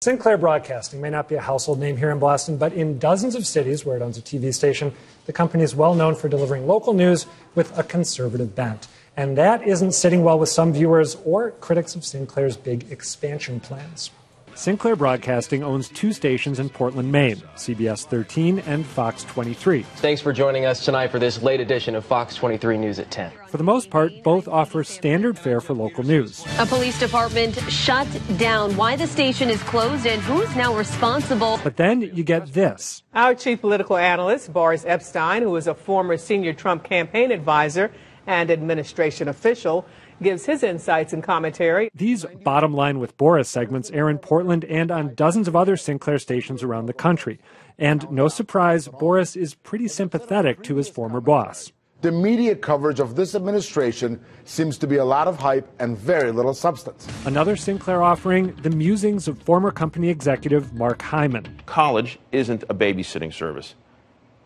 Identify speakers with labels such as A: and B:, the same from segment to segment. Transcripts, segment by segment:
A: Sinclair Broadcasting may not be a household name here in Boston, but in dozens of cities where it owns a TV station, the company is well known for delivering local news with a conservative bent. And that isn't sitting well with some viewers or critics of Sinclair's big expansion plans. Sinclair Broadcasting owns two stations in Portland, Maine, CBS 13 and Fox 23.
B: Thanks for joining us tonight for this late edition of Fox 23 News at 10.
A: For the most part, both offer standard fare for local news.
C: A police department shut down. Why the station is closed and who's now responsible.
A: But then you get this.
D: Our chief political analyst, Boris Epshteyn, who is a former senior Trump campaign advisor and administration official, gives his insights and commentary.
A: These Bottom Line with Boris segments air in Portland and on dozens of other Sinclair stations around the country. And no surprise, Boris is pretty sympathetic to his former boss.
E: The media coverage of this administration seems to be a lot of hype and very little substance.
A: Another Sinclair offering, the musings of former company executive Mark Hyman.
F: College isn't a babysitting service.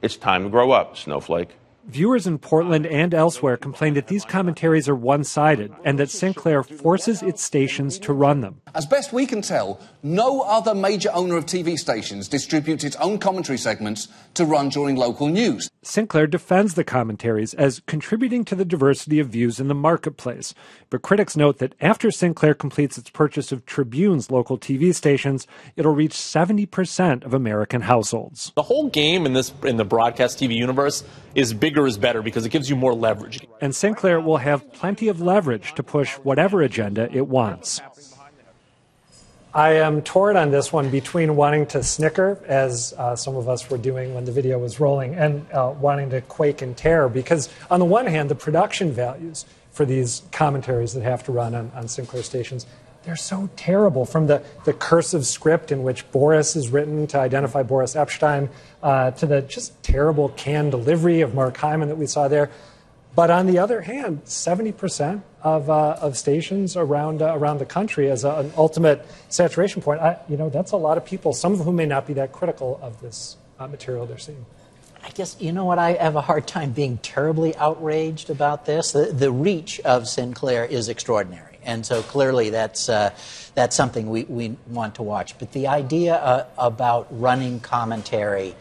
F: It's time to grow up, snowflake.
A: Viewers in Portland and elsewhere complain that these commentaries are one-sided and that Sinclair forces its stations to run them.
G: As best we can tell, no other major owner of TV stations distributes its own commentary segments to run during local news.
A: Sinclair defends the commentaries as contributing to the diversity of views in the marketplace. But critics note that after Sinclair completes its purchase of Tribune's local TV stations, it'll reach 70% of American households.
H: The whole game in the broadcast TV universe is bigger is better because it gives you more leverage.
A: And Sinclair will have plenty of leverage to push whatever agenda it wants. I am torn on this one between wanting to snicker, as some of us were doing when the video was rolling, and wanting to quake in terror, because on the one hand, the production values for these commentaries that have to run on Sinclair stations, they're so terrible, from the cursive script in which Boris is written to identify Boris Epshteyn, to the just terrible canned delivery of Mark Hyman that we saw there. But on the other hand, 70% of stations around the country as an ultimate saturation point, that's a lot of people, some of whom may not be that critical of this material they're seeing.
I: I guess, you know what, I have a hard time being terribly outraged about this. The reach of Sinclair is extraordinary. And so clearly that's something we want to watch. But the idea about running commentary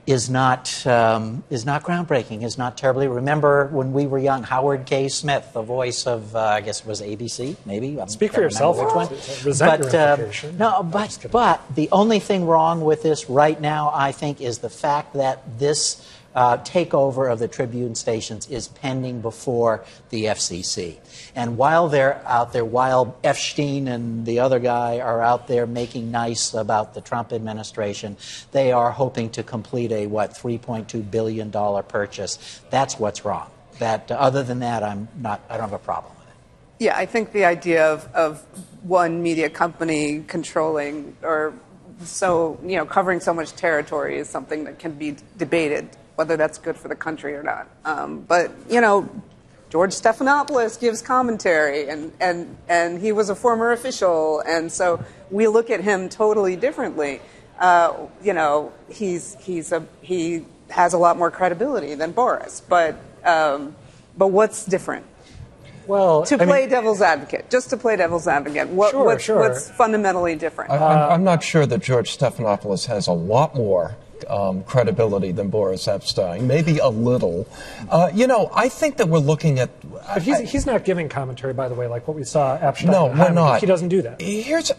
I: is not groundbreaking, is not terribly. Remember when we were young, Howard K. Smith, the voice of, I guess it was ABC, maybe?
A: Speak for yourself.
I: Which one.
A: But
I: the only thing wrong with this right now, I think, is the fact that this takeover of the Tribune stations is pending before the FCC. And while they're out there, while Epshteyn and the other guy are out there making nice about the Trump administration, they are hoping to complete a, $3.2 billion purchase. That's what's wrong. Other than that, I don't have a problem with it.
J: Yeah, I think the idea of one media company controlling or covering so much territory is something that can be debated, whether that's good for the country or not. But George Stephanopoulos gives commentary, and he was a former official, and so we look at him totally differently. He has a lot more credibility than Boris, but what's different?
A: Well,
J: to play devil's advocate, what's fundamentally different?
K: I'm not sure that George Stephanopoulos has a lot more credibility than Boris Epshteyn, maybe a little. I think that we're looking at...
A: But he's not giving commentary, by the way, like what we saw Epshteyn.
K: No, we're not.
A: He doesn't do that.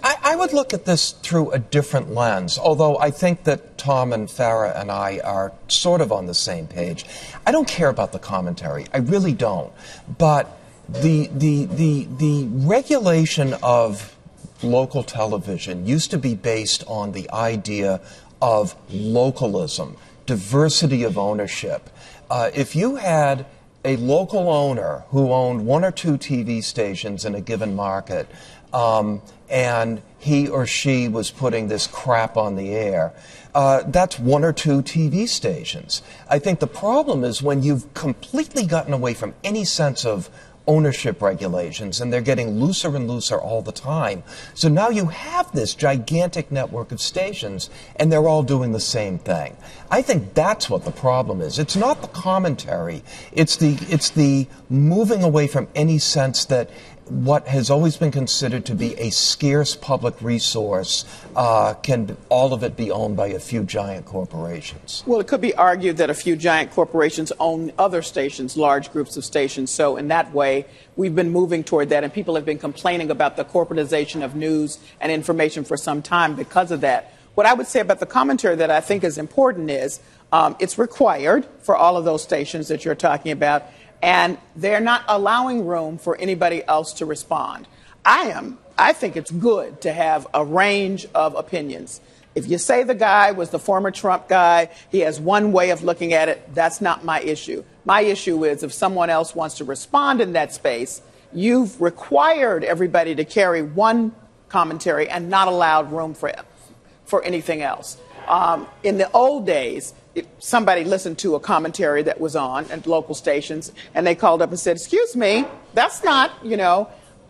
K: I would look at this through a different lens, although I think that Tom and Farah and I are sort of on the same page. I don't care about the commentary. I really don't. But the regulation of local television used to be based on the idea of localism, diversity of ownership. If you had a local owner who owned one or two TV stations in a given market, and he or she was putting this crap on the air, that's one or two TV stations. I think the problem is when you've completely gotten away from any sense of ownership regulations, and they're getting looser and looser all the time. So now you have this gigantic network of stations, and they're all doing the same thing. I think that's what the problem is. It's not the commentary. It's the moving away from any sense that what has always been considered to be a scarce public resource, can all of it be owned by a few giant corporations?
L: Well, it could be argued that a few giant corporations own other stations, large groups of stations. So in that way, we've been moving toward that, and people have been complaining about the corporatization of news and information for some time because of that. What I would say about the commentary that I think is important is it's required for all of those stations that you're talking about, and they're not allowing room for anybody else to respond. I think it's good to have a range of opinions. If you say the guy was the former Trump guy, he has one way of looking at it, that's not my issue. My issue is if someone else wants to respond in that space, you've required everybody to carry one commentary and not allowed room for anything else. In the old days, somebody listened to a commentary that was on at local stations, and they called up and said, excuse me, that's not,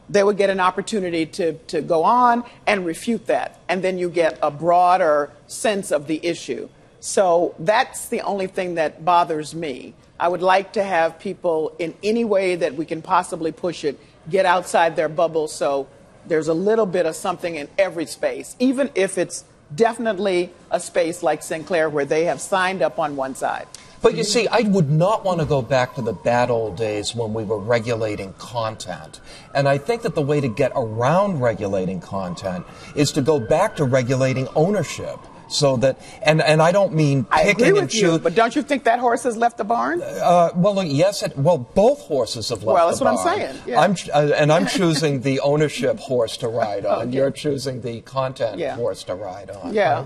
L: they would get an opportunity to go on and refute that. And then you get a broader sense of the issue. So that's the only thing that bothers me. I would like to have people, in any way that we can possibly push it, get outside their bubble so there's a little bit of something in every space, even if it's definitely a space like Sinclair where they have signed up on one side.
K: But you see, I would not want to go back to the bad old days when we were regulating content. And I think that the way to get around regulating content is to go back to regulating ownership. So that, and I don't mean picking and choosing.
L: But don't you think that horse has left the barn?
K: Well, yes. Both horses have left the barn.
L: Well, that's what I'm saying. Yeah.
K: I'm choosing the ownership horse to ride on. Okay. You're choosing the content horse to ride on.
L: Yeah.